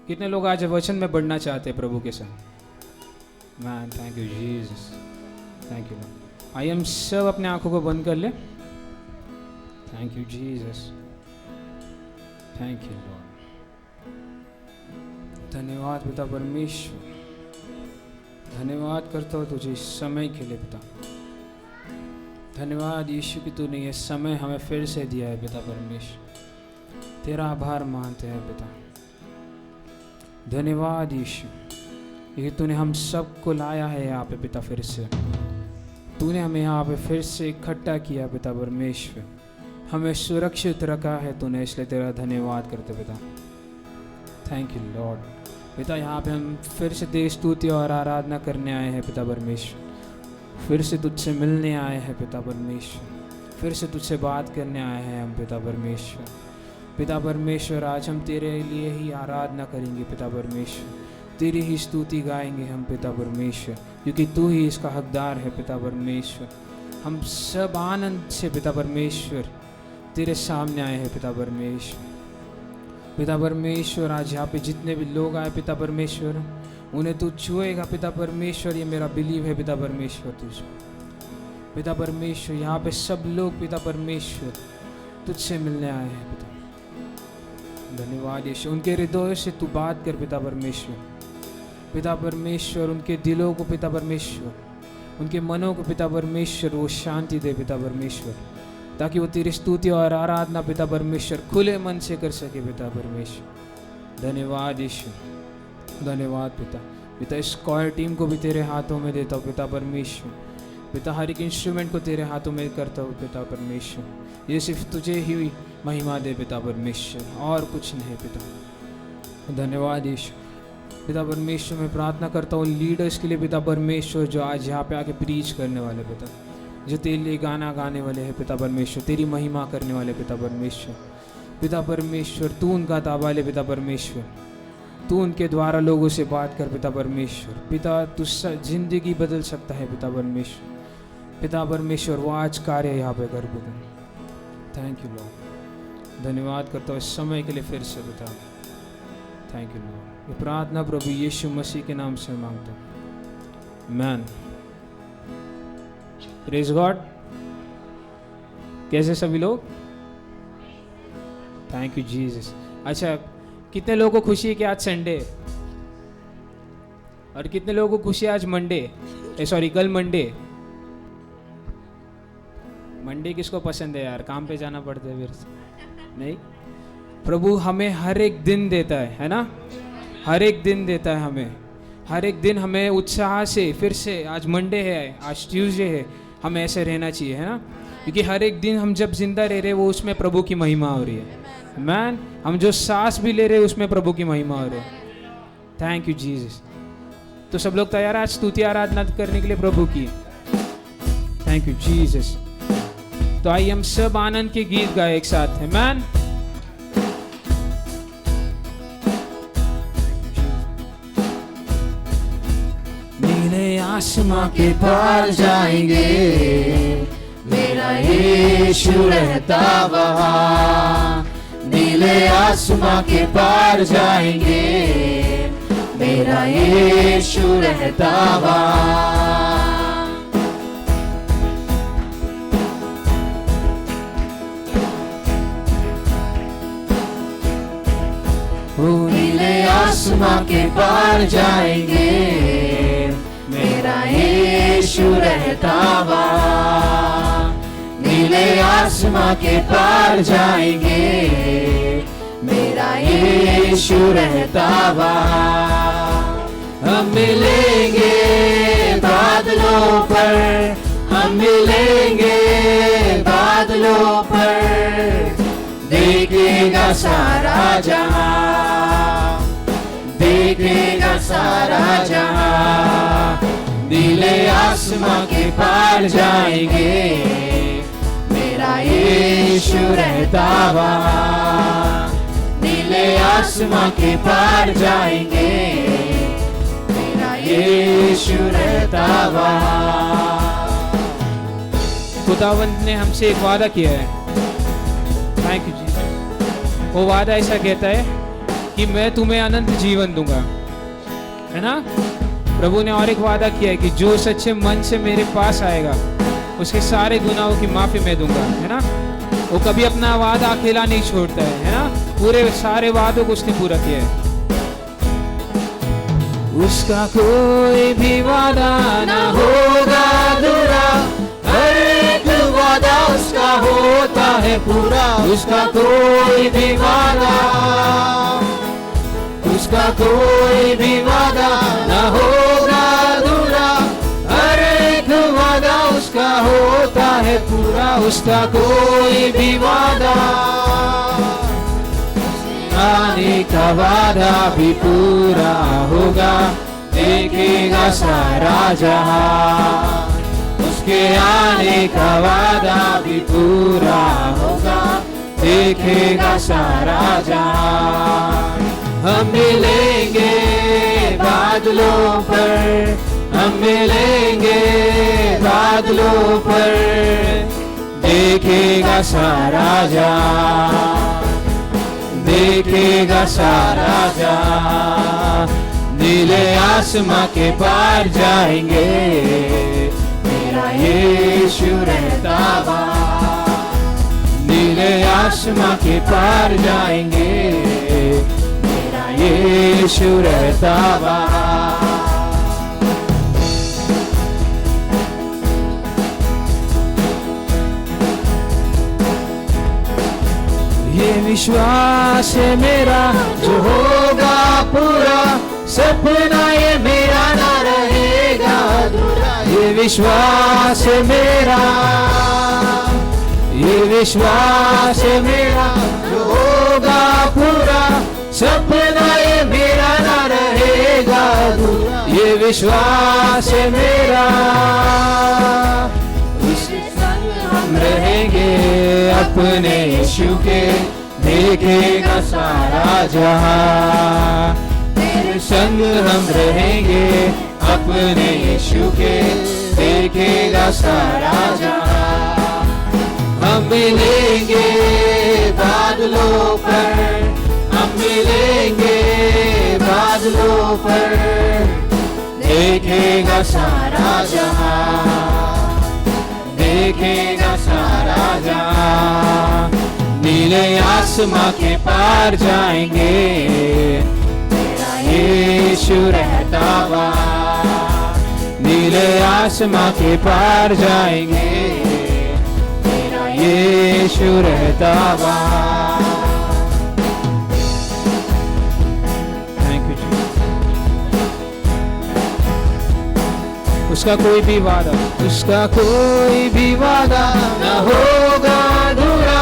कितने लोग आज वचन में बढ़ना चाहते हैं प्रभु के साथ? Man thank you Jesus, thank you Lord. आइए हम सब अपने आंखों को बंद कर ले। Thank you Jesus, thank you Lord. धन्यवाद पिता परमेश्वर, धन्यवाद करता हूँ तुझे इस समय के लिए पिता। धन्यवाद यीशु कि तूने ये समय हमें फिर से दिया है पिता परमेश्वर। तेरा आभार मानते हैं पिता। धन्यवाद यीशु कि तूने हम सबको लाया है यहाँ पे पिता। फिर से तूने हमें यहाँ पे फिर से इकट्ठा किया पिता परमेश्वर। हमें सुरक्षित रखा है तूने, इसलिए तेरा धन्यवाद करते पिता। Thank you Lord. पिता यहाँ पे हम फिर से तेरी स्तुति और आराधना करने आए हैं पिता परमेश्वर। फिर से तुझसे मिलने आए हैं पिता परमेश्वर। फिर से तुझसे बात करने आए हैं हम पिता परमेश्वर। पिता परमेश्वर आज हम तेरे लिए ही आराधना करेंगे पिता परमेश्वर। तेरी ही स्तुति गाएंगे हम पिता परमेश्वर, क्योंकि तू ही इसका हकदार है पिता परमेश्वर। हम सब आनंद से पिता परमेश्वर तेरे सामने आए हैं पिता परमेश्वर। पिता परमेश्वर आज यहाँ पे जितने भी लोग आए पिता परमेश्वर, उन्हें तू छुएगा पिता परमेश्वर। ये मेरा बिलीव है पिता परमेश्वर तुझ पिता परमेश्वर। यहाँ पे सब लोग पिता परमेश्वर तुझसे मिलने आए हैं पिता। धन्यवाद यीशु। उनके हृदय से तू बात कर पिता परमेश्वर। पिता परमेश्वर उनके दिलों को पिता परमेश्वर, उनके मनों को पिता परमेश्वर वो शांति दे पिता परमेश्वर, ताकि वो तेरी स्तुति और आराधना पिता परमेश्वर खुले मन से कर सके पिता परमेश्वर। धन्यवाद यीशु, धन्यवाद पिता। पिता इस कॉयर टीम को भी तेरे हाथों में देता हूँ पिता परमेश्वर। पिता हर एक इंस्ट्रूमेंट को तेरे हाथों में करता हूँ पिता परमेश्वर। ये सिर्फ तुझे ही महिमा दे पिता परमेश्वर, और कुछ नहीं पिता। धन्यवाद यीशु। पिता परमेश्वर मैं प्रार्थना करता हूँ लीडर्स के लिए पिता परमेश्वर, जो आज यहाँ पे आके प्रीच करने वाले पिता, जो तेरे लिए गाना गाने वाले हैं पिता परमेश्वर, तेरी महिमा करने वाले पिता परमेश्वर। पिता परमेश्वर तू उनका ताबा ले पिता परमेश्वर। तू उनके द्वारा लोगों से बात कर पिता परमेश्वर। पिता तू जिंदगी बदल सकता है पिता परमेश्वर। पिता परमेश्वर वो आज कार्य यहाँ पे कर पिता। Thank you Lord. धन्यवाद करता हूँ इस समय के लिए फिर से पिता। Thank you Lord. ये प्रार्थना प्रभु यीशु मसीह के नाम से मांगता हूँ, मैन। Praise God. कैसे सभी लोग? Thank you Jesus. अच्छा, कितने लोगों को खुशी है कि आज संडे है? और कितने लोगों को खुशी है आज मंडे? सॉरी, कल मंडे। मंडे किसको पसंद है यार? काम पे जाना पड़ता है फिर से। नहीं, प्रभु हमें हर एक दिन देता है ना? हर एक दिन देता है हमें। हर एक दिन हमें उत्साह से फिर से, आज मंडे है, आज ट्यूसडे है, हमें ऐसे रहना चाहिए, है ना? क्योंकि हर एक दिन हम जब जिंदा रह रहे हैं वो उसमें प्रभु की महिमा हो रही है। मैन, हम जो सांस भी ले रहे हैं उसमें प्रभु की महिमा हो रही है। Thank you Jesus. तो सब लोग तैयार हैं आज स्तुति आराधना करने के लिए प्रभु की? Thank you Jesus. तो आइए हम सब आनंद के गीत गाए एक साथ, है मैन। नीले आसमां के पार जाएंगे, मेरा यीशु रहता वहाँ। नीले आसमां के पार जाएंगे, मेरा यीशु रहता वहाँ। नीले आसमां के पार जाएंगे, मेरा यीशु रहता वहाँ। नीले आसमां के पार जाएंगे, मेरा यीशु रहता वहाँ। हम मिलेंगे बादलों पर, हम मिलेंगे बादलों पर। देखेगा सारा जहां, देखेगा सारा जहां। नीले आसमां के पार जाएंगे, मेरा यीशु रहता वहाँ। नीले आसमां के पार जाएंगे, मेरा यीशु रहता वहाँ। खुदावंद ने हमसे एक वादा किया है। थैंक यू जी। वो वादा ऐसा कहता है कि मैं तुम्हें अनंत जीवन दूंगा, है ना। प्रभु ने और एक वादा किया है कि जो सच्चे मन से मेरे पास आएगा उसके सारे गुनाहों की माफी मैं दूंगा, है ना। वो कभी अपना वादा अकेला नहीं छोड़ता है ना। पूरे सारे वादों को उसने पूरा किया है। उसका कोई भी वादा ना होगा अधूरा, हर एक वादा उसका होता है पूरा। उसका कोई भी वादा, उसका कोई भी वादा ना होगा अधूरा, हर एक वादा उसका होता है पूरा। उसका कोई भी वादा, आने का वादा भी पूरा होगा, देखेगा सारा जहां। उसके आने का वादा भी पूरा होगा, देखेगा सारा जहां। हम मिलेंगे बादलों पर, हम मिलेंगे बादलों पर, देखेगा सारा जहां, देखेगा सारा जहां। नीले आसमां के पार जाएंगे, मेरा यीशु रहता वहाँ। नीले आसमां के पार जाएंगे, मेरा यीशु रहता वहाँ। ये विश्वास है मेरा जो होगा पूरा, सपना ये मेरा ना रहेगा अधूरा। ये विश्वास है मेरा, ये विश्वास है मेरा जो होगा पूरा, सपना ये मेरा ना रहेगा अधूरा। ये विश्वास है मेरा, उसके संग हम रहेंगे अपने यीशु के, देखेगा सारा जहां। तेरे संग हम रहेंगे अपने यीशु के, देखेगा सारा जहां। हम मिलेंगे बादलों पर, हम मिलेंगे बादलों पर, देखेगा सारा जहां, देखेगा सारा जहां। नीले आसमां के पार जाएंगे, तेरा यीशु रहता वहाँ। नीले आसमां के पार जाएंगे, तेरा यीशु रहता वहाँ। थैंक यू जी। उसका कोई भी वादा, उसका कोई भी वादा न होगा अधूरा,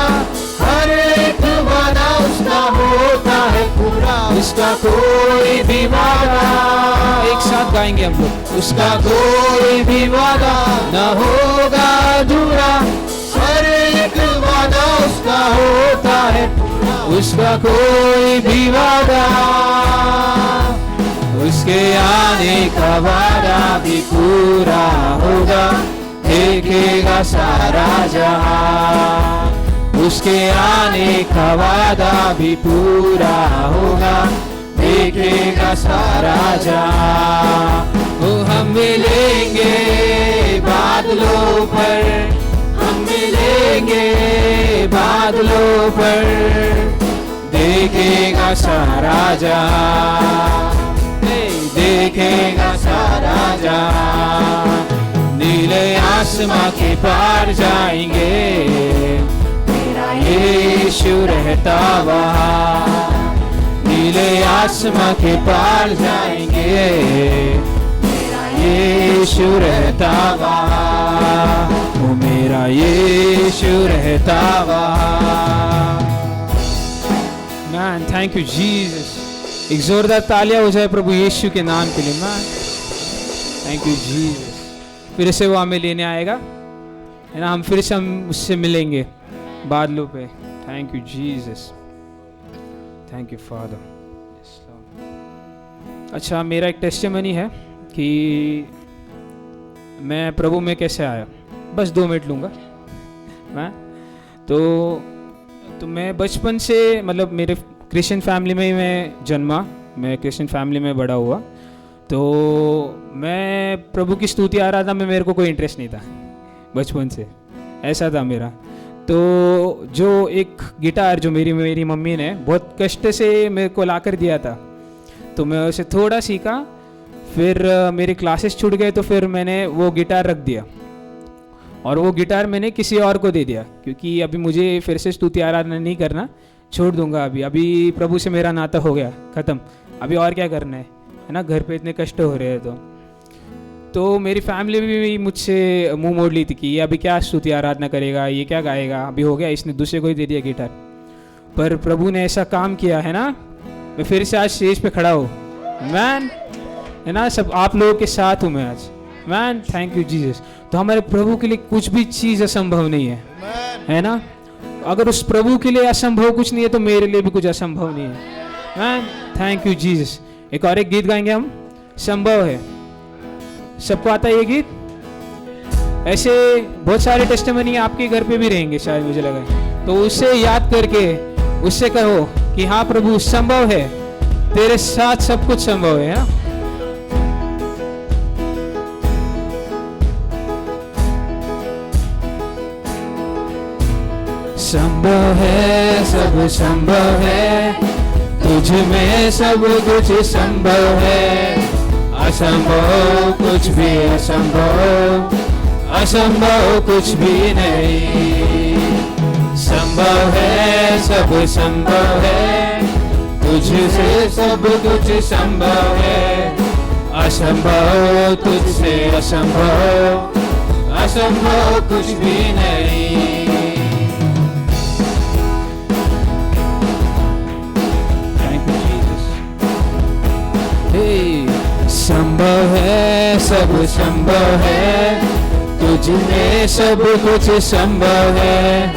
हर एक वादा उसका होता है पूरा। उसका कोई भी वादा, एक साथ गाएंगे हम लोग। उसका कोई भी वादा न होगा अधूरा, हर एक वादा उसका होता है पूरा। उसका कोई भी वादा, उसके आने का वादा भी पूरा होगा, देखेगा सारा जहां। उसके आने का वादा भी पूरा होगा, देखेगा सारा जहां। वो हम मिलेंगे बादलों पर, हम मिलेंगे बादलों पर, देखेगा सारा जहां, देखेगा सारा जहां। नीले आसमां के पार जाएंगे, मेरा यीशु रहता वहाँ। नीले आसमां के पार जाएंगे, मेरा यीशु रहता वहाँ। वो मेरा यीशु रहता वहाँ। Man, thank you Jesus. एक जोरदार तालियां हो जाए प्रभु यीशु के नाम के लिए। Man, thank you Jesus. फिर से वो हमें लेने आएगा, है ना। हम फिर से हम उससे मिलेंगे बादलों पे। Thank you Jesus, thank you father. अच्छा, मेरा एक टेस्टिमनी है कि मैं प्रभु में कैसे आया। बस 2 मिनट लूँगा मैं। तो मैं बचपन से, मतलब मेरे क्रिश्चियन फैमिली में ही मैं जन्मा, मैं क्रिश्चियन फैमिली में बड़ा हुआ। तो मैं प्रभु की स्तुति आराधना में मेरे को कोई इंटरेस्ट नहीं था बचपन से, ऐसा था मेरा। तो जो एक गिटार जो मेरी मम्मी ने बहुत कष्ट से मेरे को ला कर दिया था, तो मैं उसे थोड़ा सीखा। फिर मेरे क्लासेस छूट गए तो फिर मैंने वो गिटार रख दिया और वो गिटार मैंने किसी और को दे दिया, क्योंकि अभी मुझे फिर से स्तुति आराधना नहीं करना, छोड़ दूंगा। अभी प्रभु से मेरा नाता हो गया ख़त्म, अभी और क्या करना है ना, घर पे इतने कष्ट हो रहे हैं। तो मेरी फैमिली भी मुझसे मुंह मोड़ ली थी कि ये अभी क्या स्तुति आराधना करेगा, ये क्या गाएगा, अभी हो गया, इसने दूसरे को ही दे दिया गिटार। पर प्रभु ने ऐसा काम किया है ना, मैं फिर से आज स्टेज पे खड़ा हूँ मैन, है ना, सब आप लोगों के साथ हूँ मैं आज मैन, थैंक यू जीसस। तो हमारे प्रभु के लिए कुछ भी चीज़ असंभव नहीं है ना। अगर उस प्रभु के लिए असंभव कुछ नहीं है तो मेरे लिए भी कुछ असंभव नहीं है मैन, थैंक यू जीसस। एक और एक गीत गाएंगे हम, संभव है। सबको आता है ये गीत? ऐसे बहुत सारे टेस्टिमनी आपके घर पे भी रहेंगे शायद, मुझे लगा, तो उससे याद करके उससे कहो कि हाँ प्रभु संभव है, तेरे साथ सब कुछ संभव है ना। संभव है, सब संभव है, तुझ में सब कुछ संभव है, असंभव कुछ भी असंभव, असंभव कुछ भी नहीं। संभव है, सब संभव है, तुझसे सब कुछ संभव है, असंभव तुझसे असंभव, असंभव कुछ भी नहीं। संभव है, सब संभव है, तुझ में सब कुछ संभव है,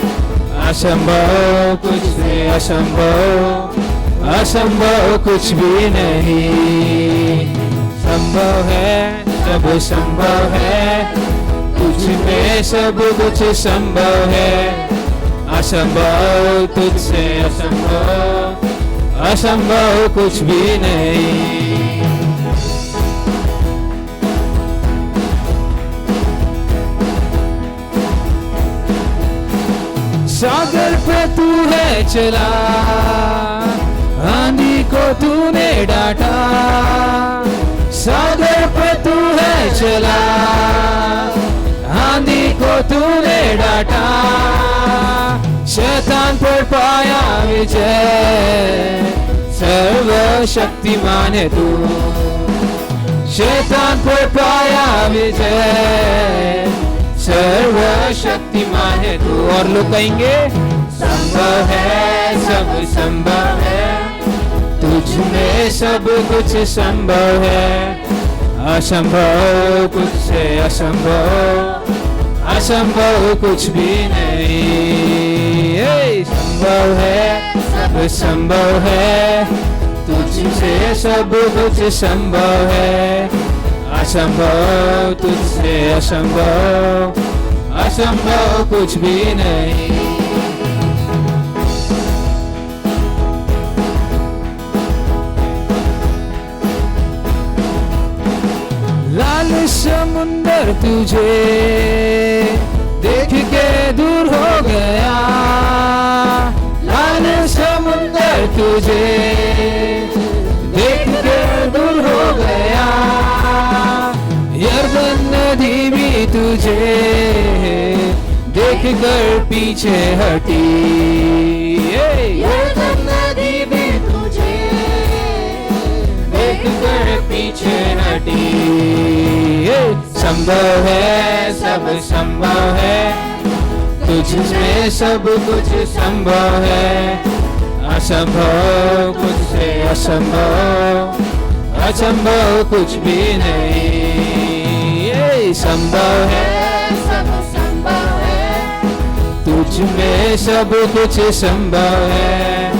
असंभव कुछ भी असंभव, असंभव कुछ भी नहीं। संभव है, सब संभव है, तुझ में सब कुछ संभव है, असंभव तुझसे असंभव, असंभव कुछ भी नहीं। सागर पे तू है चला, आंधी को तूने डांटा, सागर पे तू है चला, आंधी को तूने डांटा, शैतान पर पाया विजय, सर्वशक्तिमान है तू, शैतान पर पाया विजय, सर्वशक्तिमान है तू। और लोग कहेंगे संभव है, सब संभव है, तुझ में सब कुछ संभव है, असंभव कुछ से असंभव, असंभव कुछ भी नहीं। संभव है, सब संभव है, तुझसे सब कुछ संभव है, असंभव तुझसे असंभव, असंभव कुछ भी नहीं। लाल समुंदर तुझे देख के दूर हो गया, लाल समुंदर तुझे देख के दूर हो गया, यरदन नदी भी तुझे देख कर पीछे हटी, यरदन नदी भी तुझे देख कर पीछे हटी। संभव है, सब संभव है, तुझ में सब कुछ संभव है, असंभव कुछ से असंभव, असंभव कुछ भी नहीं। संभव है, सब संभव है, तुझ में सब कुछ संभव है,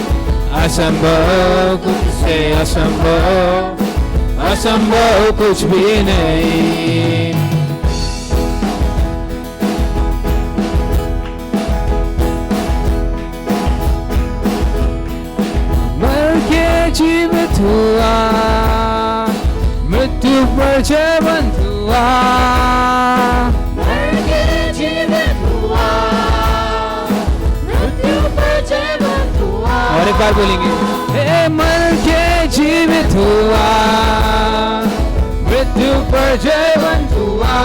असंभव कुछ से असंभव, असंभव कुछ भी नहीं। जीवित हुआ, मृत्यु पर जयवंत हुआ, मर के जीवित हुआ, मृत्यु पर जयवंत हुआ। और एक बार बोलेंगे, हे मर के जीवित हुआ, मृत्यु पर जयवंत हुआ,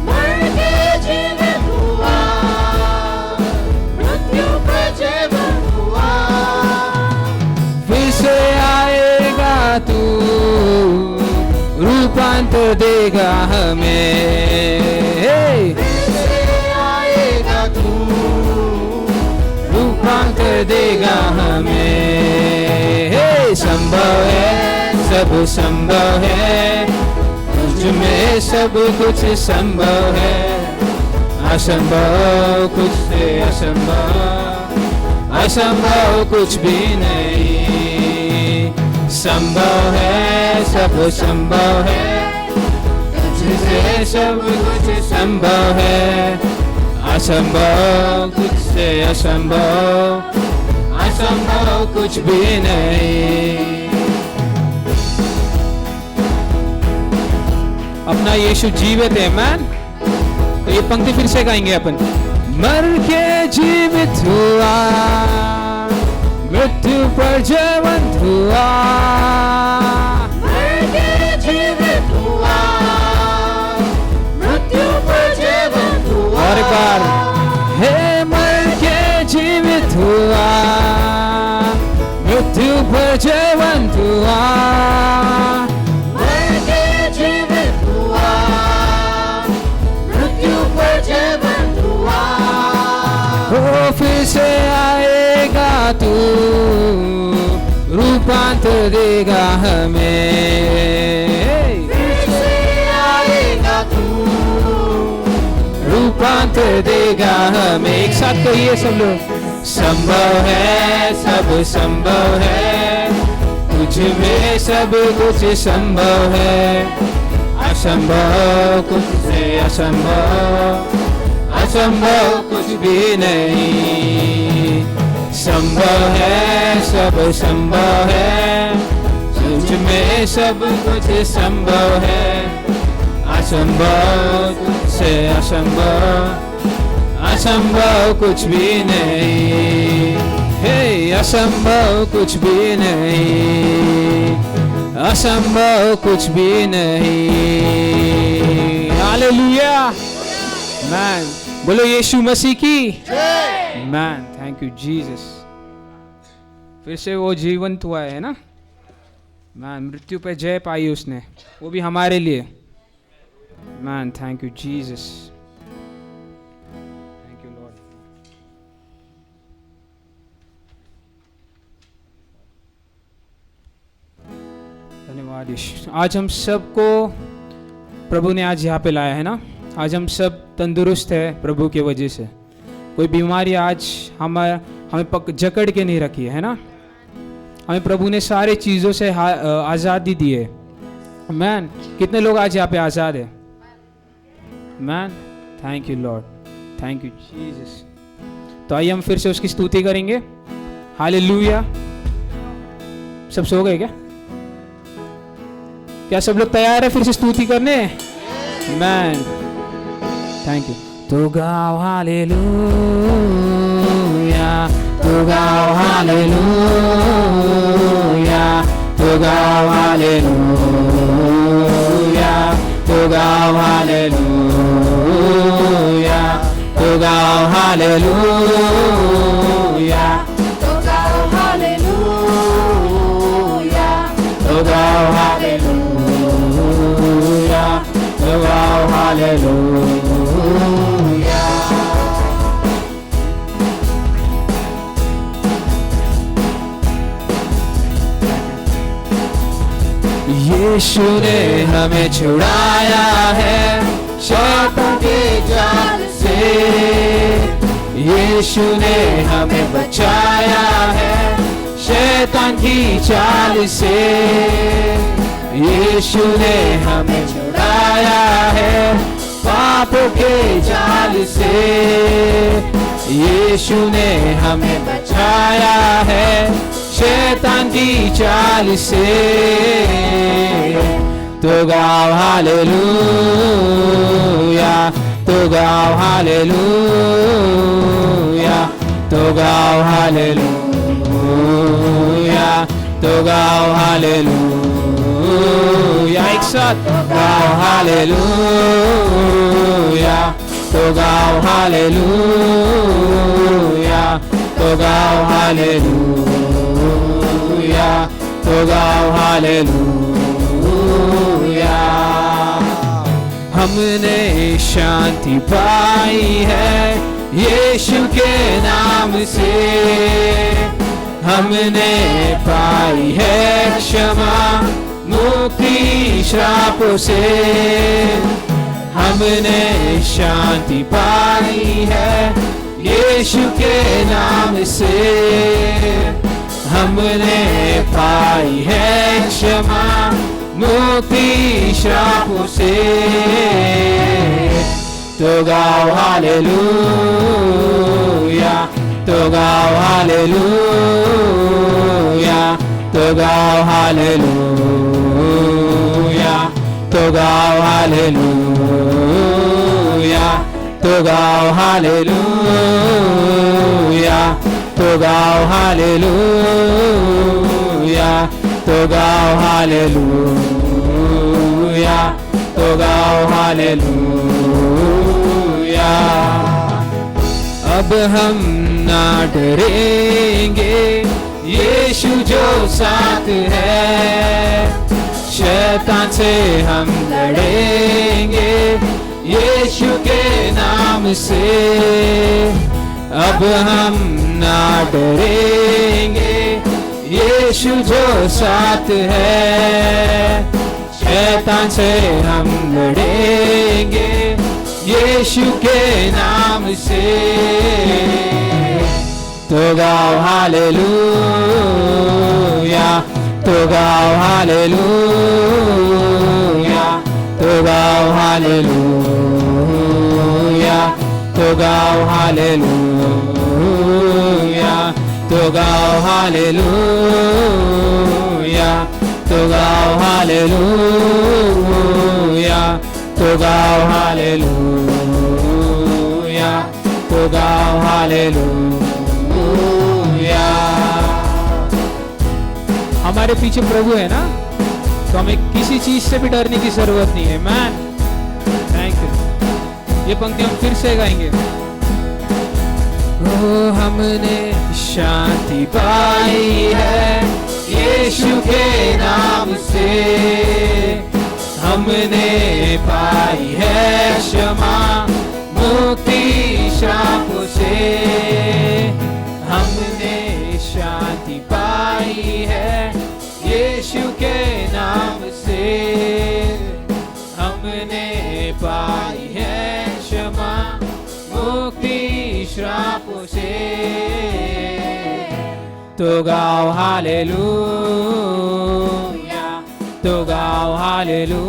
मर के जीवित हुआ, मृत्यु पर जयवंत हुआ। फिर से आएगा तू, रूपांतर देगा हमें, फिर से आएगा तू, रूपांतर देगा हमें। संभव है, सब संभव है, तुझ में सब कुछ संभव है, असंभव कुछ से असंभव, असंभव कुछ भी नहीं। संभव है, सब संभव है, तुझसे सब कुछ संभव है, असंभव कुछ से असंभव, असंभव कुछ भी नहीं। अपना यीशु जीवित है मैन। तो ये पंक्ति फिर से गाएंगे अपन। मर के जीवित हुआ, मृत्यु पर जयवंत हुआ, मर के जीवित हुआ, मृत्यु पर जयवंत हुआ। और एक बार, हे मर के जीवित हुआ, मृत्यु पर जयवंत हुआ, मर के जीवित हुआ, मृत्यु पर जयवंत हुआ। ओ फिर से आएगा तू, रूपांतर देगा हमें, फिर से आएगा तू, रूपांतर देगा हमें। एक साथ कहिए सब लोग। संभव है, सब संभव है, तुझ में सब कुछ संभव है, असंभव कुछ से असंभव, असंभव कुछ भी नहीं। संभव है, सब संभव है, तुझ में सब कुछ संभव है, असंभव कुछ से असंभव, असंभव कुछ भी नहीं। हे असंभव कुछ भी नहीं, असंभव कुछ भी नहीं। हालेलुया मैन, बोलो यीशु मसीह की मैन। Thank you Jesus. फिर से वो जीवंत हुआ है ना मैन, मृत्यु पे जय पाई उसने, वो भी हमारे लिए man. Thank you Jesus, thank you Lord. धन्यवाद यीशु। आज हम सबको प्रभु ने आज यहाँ पे लाया है ना। आज हम सब तंदुरुस्त है प्रभु की वजह से। कोई बीमारी आज हमें जकड़ के नहीं रखी है ना। हमें प्रभु ने सारे चीज़ों से आज़ादी दी है मैन। कितने लोग आज यहाँ पे आज़ाद है man. Thank you Lord, thank you Jesus. तो आइए हम फिर से उसकी स्तुति करेंगे। हालेलुया। सब सो गए क्या? क्या सब लोग तैयार है फिर से स्तुति करने मैन? Thank you. तो गाओ हालेलुया, तो गाओ हालेलुया, तो गाओ हालेलुया, तो गाओ हालेलुया, तो गाओ हालेलुया, तो गाओ हालेलुया, तो गाओ हालेलुया, तो गाओ हालेलुया। यीशु ने हमें छुड़ाया है शैतान के जाल से। यीशु ने हमें बचाया है शैतान की चाल से। यीशु ने हमें छुड़ाया है पापों के जाल से। यीशु ने हमें बचाया है शैतान की चाल से। तो गाओ हालेलुया, तो गाओ हालेलुया, तो गाओ हालेलुया, तो गाओ हालेलुया। एक साथ गाओ हालेलुया, तो गाओ हालेलुया, तो गाओ हालेलुया, तो गाओ हालेलुया। हमने शांति पाई है यीशु के नाम से, हमने पाई है क्षमा मुक्ति श्रापों से। हमने शांति पाई है यीशु के नाम से, हमने पाई है क्षमा मुक्ति श्रापों से। तो गाओ हालेलुया, तो गाओ हालेलुया, तो गाओ हालेलुया, तो गाओ हालेलुया, तो गाओ हालेलुया, तो गाओ हालेलुया, तो गाओ हालेलुया, तो गाओ हालेलुया। अब हम ना डरेंगे, यीशु जो साथ है। शैतान से हम लड़ेंगे यीशु के नाम से। अब हम ना डरेंगे, यीशु जो साथ है। शैतान से हम लड़ेंगे यीशु के नाम से। तो गाओ हालेलुया, तो गाओ हालेलुया, तो गाओ हालेलुया, तो गाओ हालेलुया, तो गाओ हालेलुया, तो गाओ हालेलुया, तो गाओ हालेलुया, तो गाओ हालेलुया। हमारे पीछे प्रभु है ना, तो हमें किसी चीज से भी डरने की जरूरत नहीं है। Man thank you. ये पंक्ति हम फिर से गाएंगे। ओ हमने शांति पाई है यीशु के नाम से, हमने पाई है क्षमा मुक्ति श्रापों से। हमने शांति पाई है यीशु के नाम से, हमने पाई है क्षमा मुक्ति श्रापों से। तो गाओ हालेलुया, तो गाओ हालेलुया,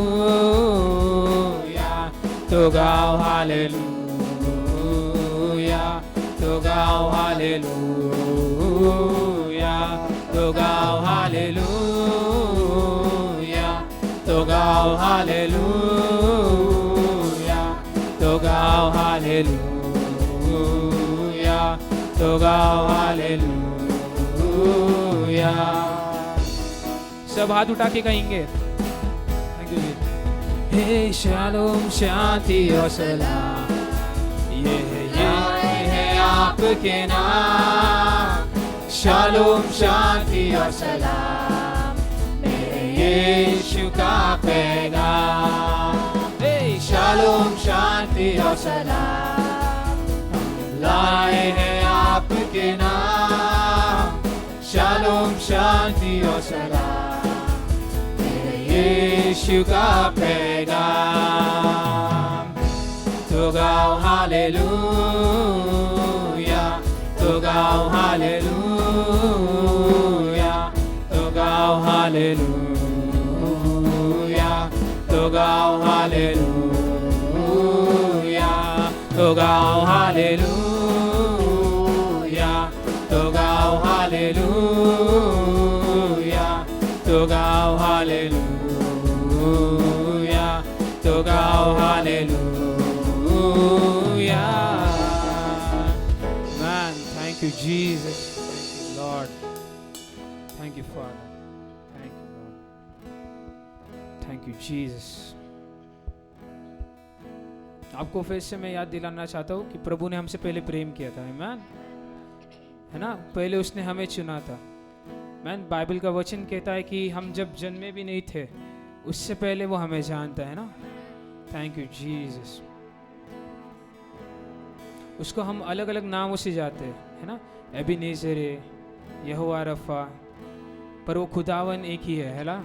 तो गाओ हालेलुया, तो गाओ हालेलुया, तो गाओ हालेलुया, तो गाओ हालेलुया, तो गाओ हालेलुया, तो गाओ हालेलुया। सब हाथ उठा के कहेंगे। Thank you ji. हे शालोम शांति और सलाम, ये है आपके नाम। शालोम शांति और सलाम, मेरे यीशु का पैगाम। हे शालोम शांति और सलाम, लाए हैं आपके नाम। शालोम शांति और सलाम, मेरे यीशु का पैगाम। तो गाओ हालेलुया, तो गाओ हालेलुया, तो गाओ हालेलुया, तो गाओ हालेलुया, तो गाओ हालेलुया, तो गाओ hallelujah, you, Jesus. Thank you, Lord. Thank you, Father. Thank you, Lord. Thank you, Jesus. आपको फिर से मैं याद दिलाना चाहता हूँ कि प्रभु ने हमसे पहले प्रेम किया था, आमीन, है ना। पहले उसने हमें चुना था, मैन। बाइबल का वचन कहता है कि हम जब जन्मे भी नहीं थे उससे पहले वो हमें जानता है ना। Thank you Jesus. उसको हम अलग अलग नामों से जाते हैं, है ना। एबीनेज़र है, यहोवा रफ़ा, पर वो खुदावन एक ही है ना।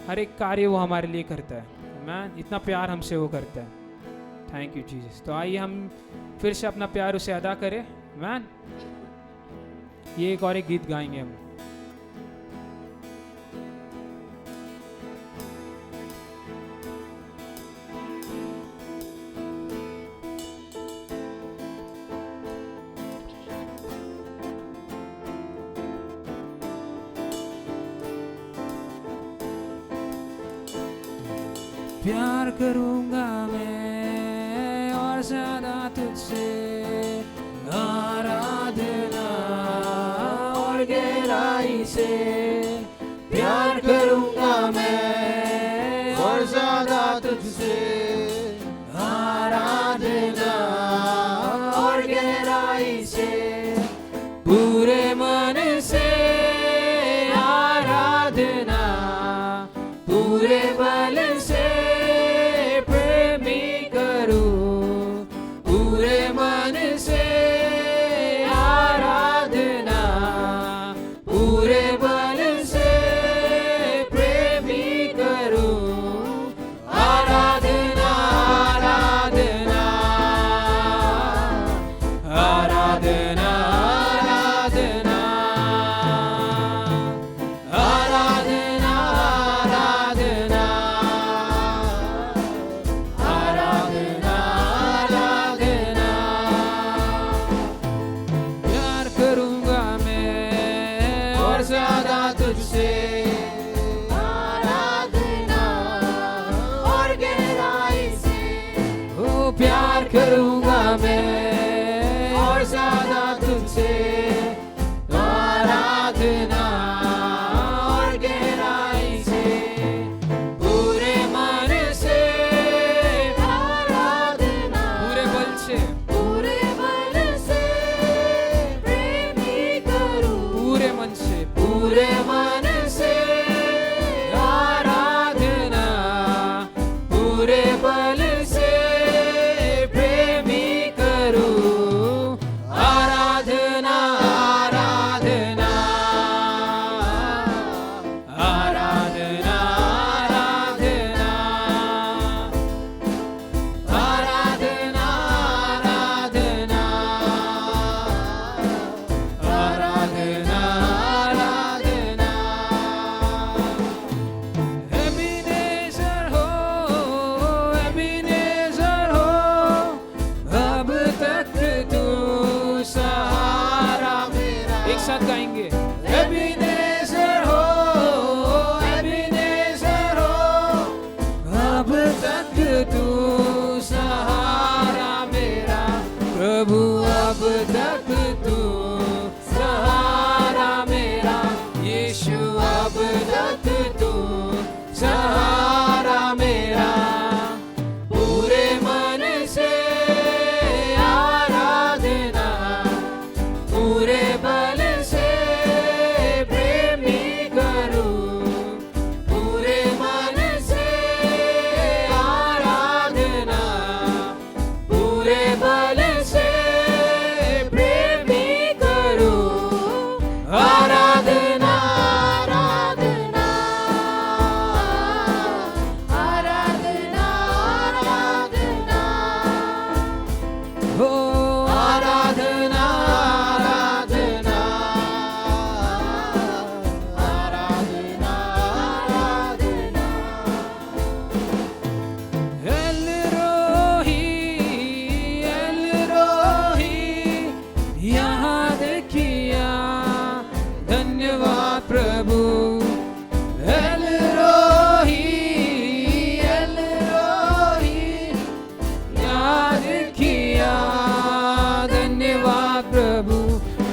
हर एक कार्य वो हमारे लिए करता है, मैन। इतना प्यार हमसे वो करता है। Thank you Jesus. तो आइए हम फिर से अपना प्यार उसे अदा करें, मैन। ये एक और एक गीत गाएंगे हम। प्यार करूंगा मैं और ज्यादा तुझसे, आराधना और गहराई से। प्यार करूंगा मैं और ज्यादा तुझसे, आराधना और गहराई से। पूरे मन से आराधना, पूरे बल से करूंगा मैं और ज्यादा तुझसे, आराधना और गहराई से। पूरे मन से आराधना, पूरे बल से, पूरे बल से प्रेमी करूं। पूरे मन से, पूरे मन से आराधना, पूरे बल से प्रभु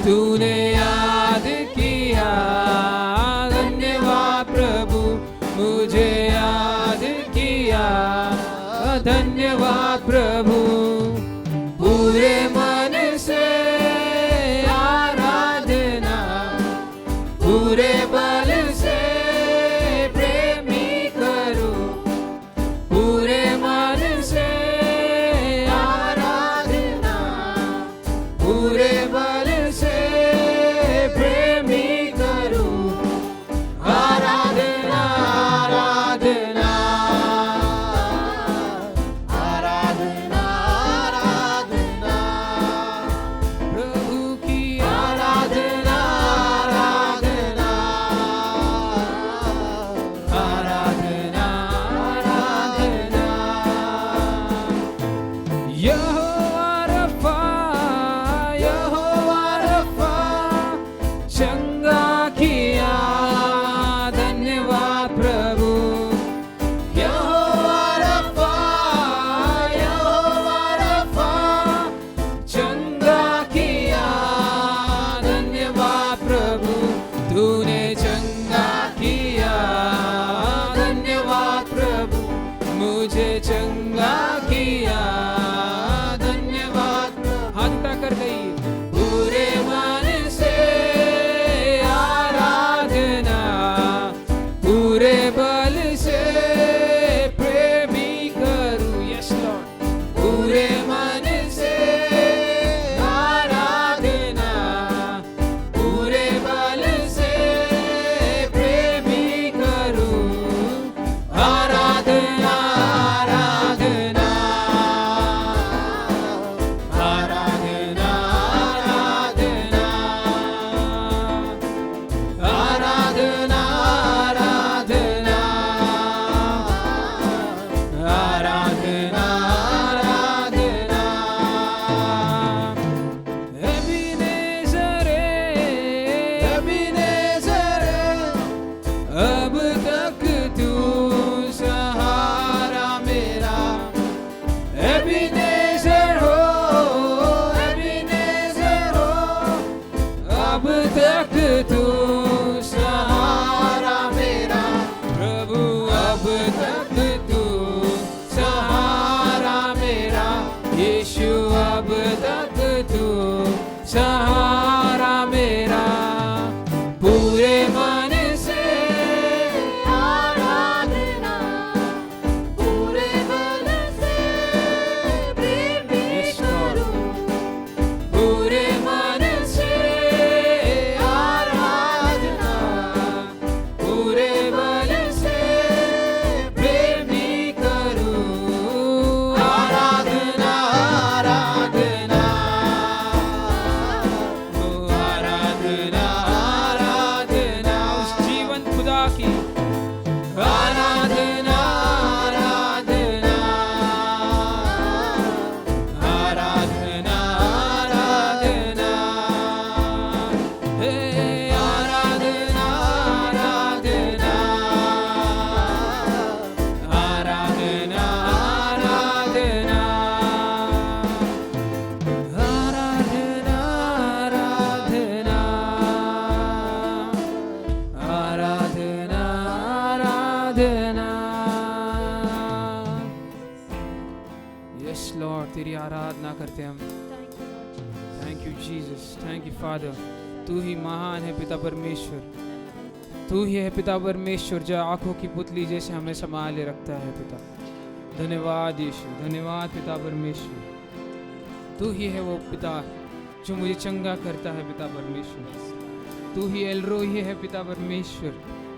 तूने याद किया, धन्यवाद प्रभु, मुझे याद किया, धन्यवाद प्रभु। पूरे मन से आराधना, पूरे बल से प्रेमी करूं, पूरे मन से आराधना, पूरे बल से प्रेमी करूं, आराधना आराधना आराधना आराधना, प्रभु की आराधना आराधना आराधना आराधना। यहोवा रफ़ा, यहोवा रफ़ा, चंगा किया, धन्यवाद प्रभु। यहोवा रफ़ा, यहोवा रफ़ा, चंगा किया, धन्यवाद प्रभु। तूने चंगा किया, धन्यवाद प्रभु, मुझे चंगा किया, धन्यवाद। हाथ उठाकर गई, पूरे मन से आराधना, पूरे बल से प्रेमी करूं, यस लॉर्ड। पूरे मन से आराधना, पूरे बल से प्रेमी करूं, आराधना आराधना आराधना आराधना आराधना आराधना आराधना आराधना। एबीनेज़र, एबीनेज़र, अब तक तू सहारा मेरा। एबीनेज़र हो, एबीनेज़र हो, अब तक तू सहारा मेरा। प्रभु अब तक तू सहारा मेरा, यीशु अब तक तू सहारा मेरा। पूरे मन से आराधना, पूरे बल से प्रेमी करूं, पूरे मन से आराधना, पूरे बल से प्रेमी करूं, आराधना आराधना ओ आराधना आराधना। उस जीवन खुदा की आराधना आराधना आराधना आराधना, हे आराधना आराधना आराधना आराधना आराधना आराधना आराधना आराधना। यस लॉर्ड, तेरी आराधना करते हैं हम। Thank you Jesus, thank you father. तू ही महान है पिता परमेश्वर, तू ही है पिता परमेश्वर जो आंखों की पुतली जैसे हमें संभाले रखता है पिता। धन्यवाद यीशु, धन्यवाद पिता परमेश्वर। तू ही है वो पिता जो मुझे चंगा करता है पिता परमेश्वर। तू ही एलरोही है पिता परमेश्वर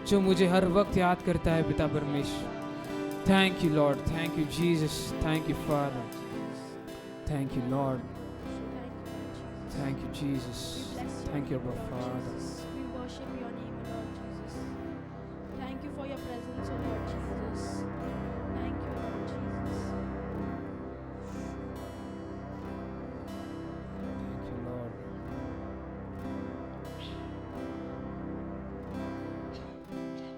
जो मुझे हर वक्त याद करता है पिता परमेश्वर। Thank you Lord, thank you Jesus, thank you father, thank you Lord, thank you Jesus, thank you अब्बा father. We worship your name, Lord Jesus. Thank you for your presence, O Lord Jesus. Thank you, Lord Jesus. Thank you Lord.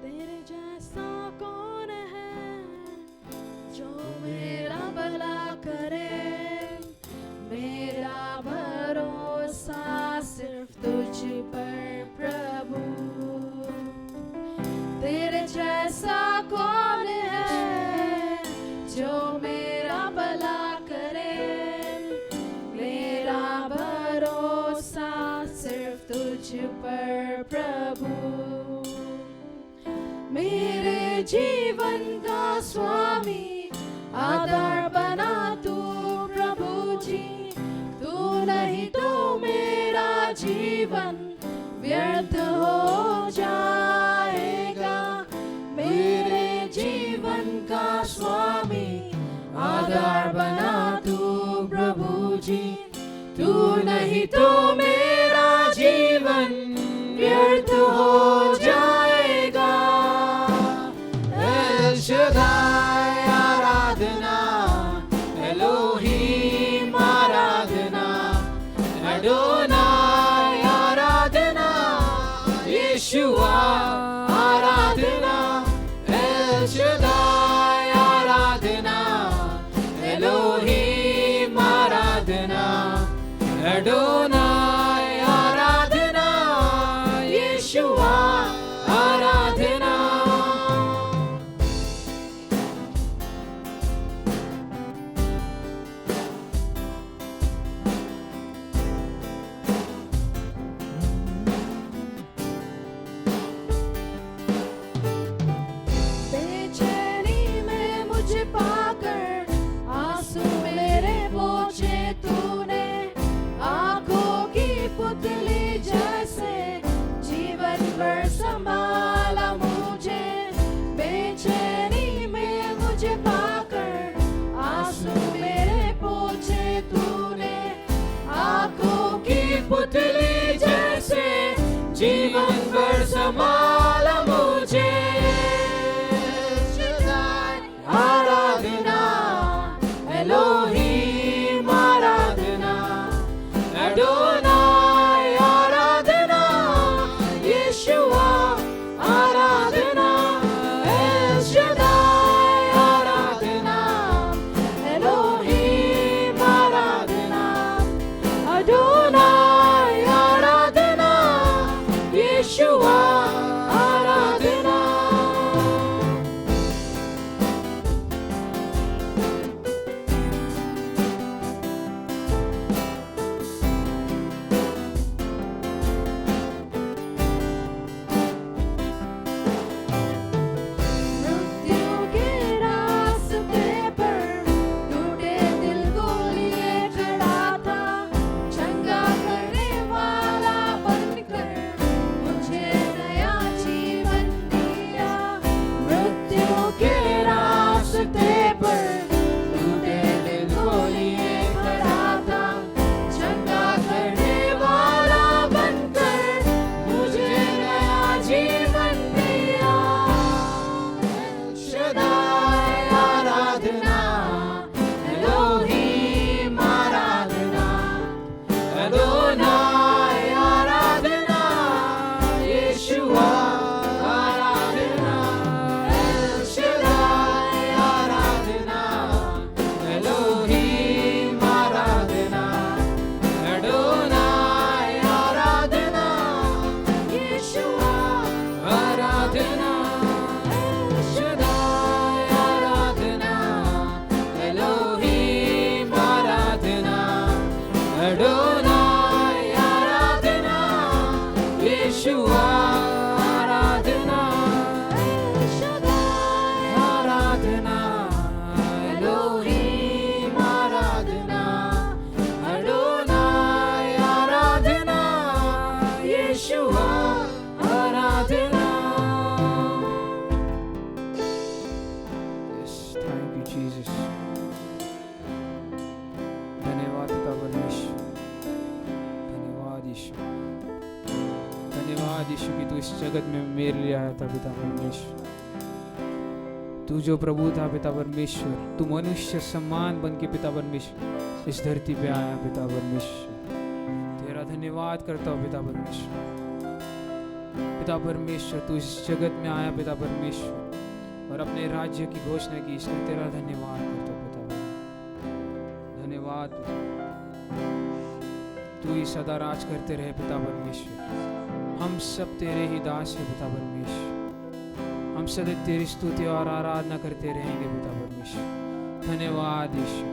तेरे जैसा कौन है जो मेरा भला करे, मेरा भरोसा सिर्फ मुझ पर प्रभु। मेरे जीवन का स्वामी आधार बना तू प्रभु जी। तू नहीं तो मेरा जीवन व्यर्थ हो जाएगा। मेरे जीवन का स्वामी आधार बना तू प्रभु जी। तू नहीं तो मेरा जीवन व्यर्थ हो जाएगा। एल शदाई आराधना, एलोहीम आराधना, एडोनाई आराधना, यीशुआ आराधना। एल शदाई आराधना, एलोहीम आराधना, एडोनाई आराधना, यीशुआ आराधना। बेचैनी में मुझे पाकर आंसू मेरे पोंछे तूने। आंखों की पुतली जैसे जीवन भर संभाला मुझे। बेचैनी में मुझे पाकर आंसू मेरे पोंछे तूने। आंखों की पुतली जैसे जीवन भर संभाला मुझे। आराधना, एलोहीम आराधना, एडोनाई आराधना, यीशुआ आराधना। एल शदाई आराधना, एलोहीम आराधना, अडोनाई आराधना, यीशुआ आराधना। मृत्यु के रास्ते पर टूटे दिल को लिए खड़ा था। चंगा करने वाला बनकर मुझे नया जीवन दिया। मृत्यु के रास्ते पर टूटे दिल को लिए खड़ा था। चंगा करने वाला बनकर मुझे नया जीवन दिया। शदाई आराधना, एलोहीम आराधना, एडोनाई आराधना, यीशुआ आराधना। एल शदाई आराधना, एलोहीम आराधना, एडोनाई आराधना, यीशुआ आराधना। शदाई आराधना, एलोहीम आराधना, एडोनाई आराधना, यीशुआ आराधना। आराधना, एलोहीम आराधना, एडोनाई आराधना, यीशुआ आराधना। Yes, thank you, Jesus. धन्यवाद पिता परमेश्वर। धन्यवाद यीशु। धन्यवाद यीशु कि तू इस जगत में मेरे लिए आया था पिता परमेश्वर। तू जो प्रभु था पिता परमेश्वर, तू मनुष्य समान बन के पिता परमेश्वर इस धरती पे आया पिता परमेश्वर। तेरा धन्यवाद करता हूँ पिता परमेश्वर। पिता परमेश्वर तू इस जगत में आया पिता परमेश्वर और अपने राज्य की घोषणा की, इसलिए तेरा धन्यवाद करता हूँ पिता परमेश्वर। धन्यवाद तू ही सदा राज करते रहे पिता परमेश्वर। हम सब तेरे ही दास हैं पिता परमेश्वर। हम सदैव तेरी स्तुति और आराधना करते रहेंगे पिता परमेश्वर। धन्यवाद यीशु।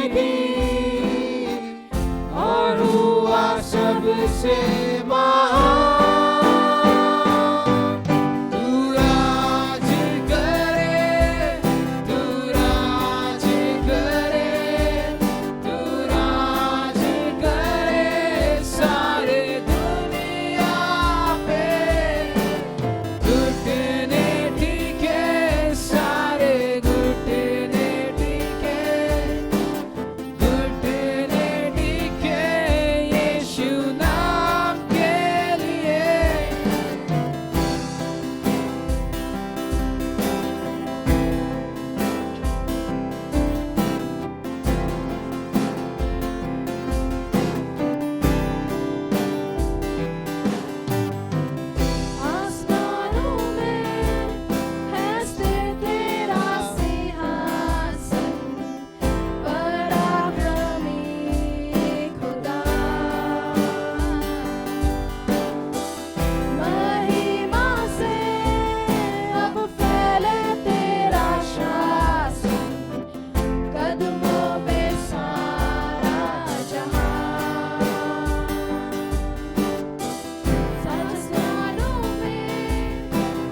दी और हुआ सबसे महान। तू राज करे, तू राज करे, तू राज करे सारे दुनिया पे। घुटने टिके सारे घुटने टिके, घुटने टिके यीशु नाम के लिए। आसमानों में है स्थिर तेरा सिंहासन, पराक्रमी खुदा। महिमा से अब फैले तेरा शासन, कदमों में सारा जहां। आसमानों में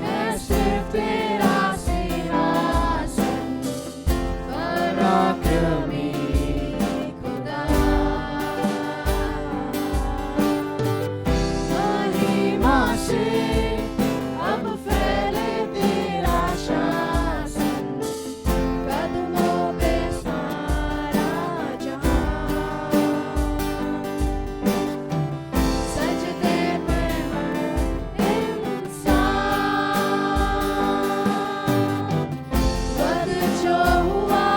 है सिर्फ तेरा सिंहासन, पराक्रमी खुदा। महिमा से अब फैले तेरा शासन, कदमों पे सारा जहां। सजदे में हर इंसान, वध जो हुआ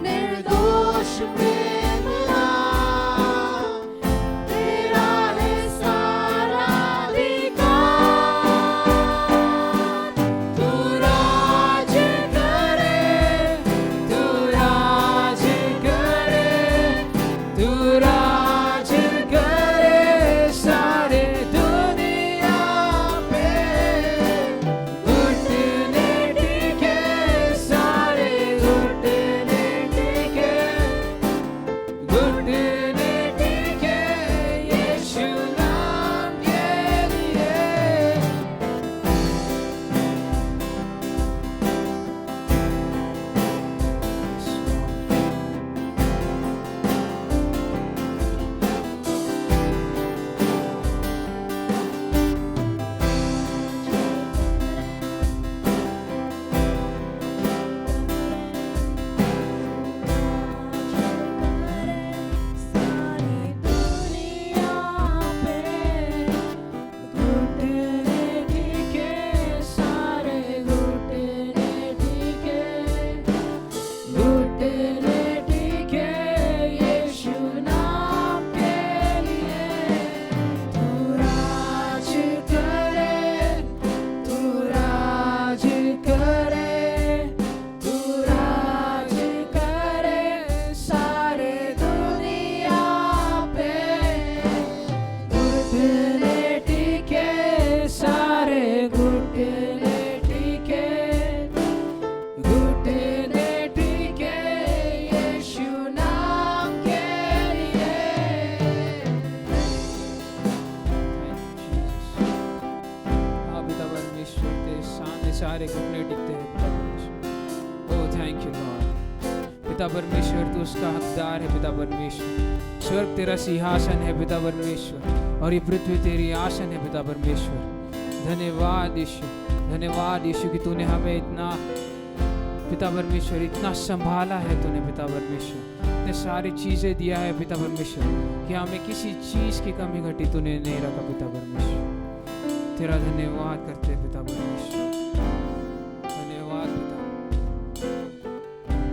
निर्दोष प्रेम मिला। तेरा है सारा अधिकार। तू राज करे, तू राज करे, तू राज करे सारे दुनिया पे। घुटने टिके सारे घुटने टिके, घुटने टिके यीशु नाम के लिए। सारी दुनिया पे घुटने टिके सारे घुटने टिके, घुटने टिके यीशु नाम के लिए। तू राज करे, तू राज करे, तू राज करे सारे दुनिया पे। घुटने टिके सारे घुटने टिके, घुटने टिके यीशु नाम के लिए। हाँ पिता परमेश्वर, तेरे सामने सारे घुटने टिकते हैं पिता परमेश्वर। Oh thank you Lord. पिता परमेश्वर तू उसका हकदार है पिता परमेश्वर। स्वर्ग तेरा सिंहासन है पिता परमेश्वर, और ये पृथ्वी तेरी आसन है पिता परमेश्वर। धन्यवाद यीशु, धन्यवाद यीशु कि तूने हमें इतना पिता परमेश्वर इतना संभाला है तूने पिता परमेश्वर। इतने सारी चीज़ें दिया है पिता परमेश्वर कि हमें किसी चीज़ की कमी घटी तूने नहीं रखा पिता परमेश्वर। तेरा धन्यवाद करते हैं पिता परमेश्वर। धन्यवाद पिता,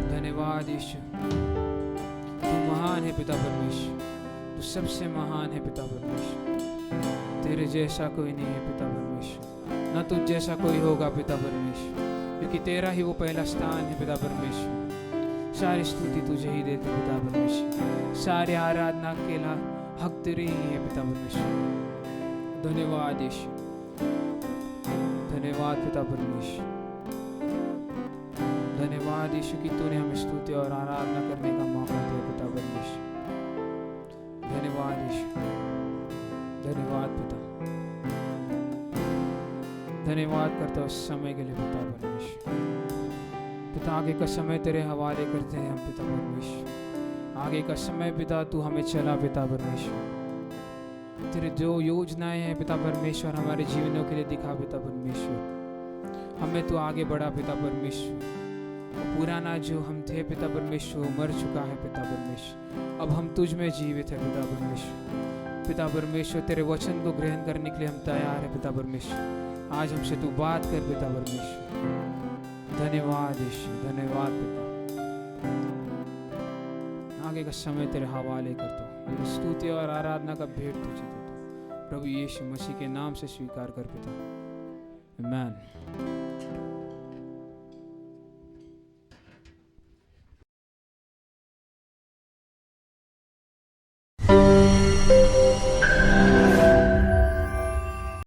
धन्यवाद यीशु। तू महान है पिता परमेश्वर, तू सबसे महान है पिता परमेश्वर। तेरे जैसा कोई नहीं है पिता परमेश्वर, न तुझ जैसा कोई होगा पिता परमेश्वर, क्योंकि तेरा ही वो पहला स्थान है पिता परमेश्वर। सारी स्तुति तुझे ही देते पिता परमेश्वर, सारी आराधना के हक तेरे ही है पिता परमेश्वर। धन्यवाद यीशु, धन्यवाद पिता परमेश्वर। धन्यवाद यीशु कि तूने हमें स्तुति और आराधना करने का मौका धन्यवाद करता हूँ उस समय के लिए पिता परमेश्वर। पिता आगे का समय तेरे हवाले करते हैं हम पिता परमेश्वर। आगे का समय पिता तू हमें चला पिता परमेश्वर। तेरे जो योजनाएं हैं पिता परमेश्वर हमारे जीवनों के लिए दिखा पिता परमेश्वर। हमें तो आगे बढ़ा पिता परमेश्वर। पुराना जो हम थे पिता परमेश्वर वो मर चुका है पिता परमेश्वर। अब हम तुझ में जीवित है पिता परमेश्वर। पिता परमेश्वर तेरे वचन को ग्रहण करने के लिए हम तैयार है पिता परमेश्वर। आज हमसे तू बात कर पिता परमेश्वर। धन्यवाद यीशु, धन्यवाद पिता। आगे का समय तेरे हवाले करता हूँ। स्तुति और आराधना का भेंट तुझे देता हूँ। प्रभु यीशु मसीह के नाम से स्वीकार कर पिता। आमीन।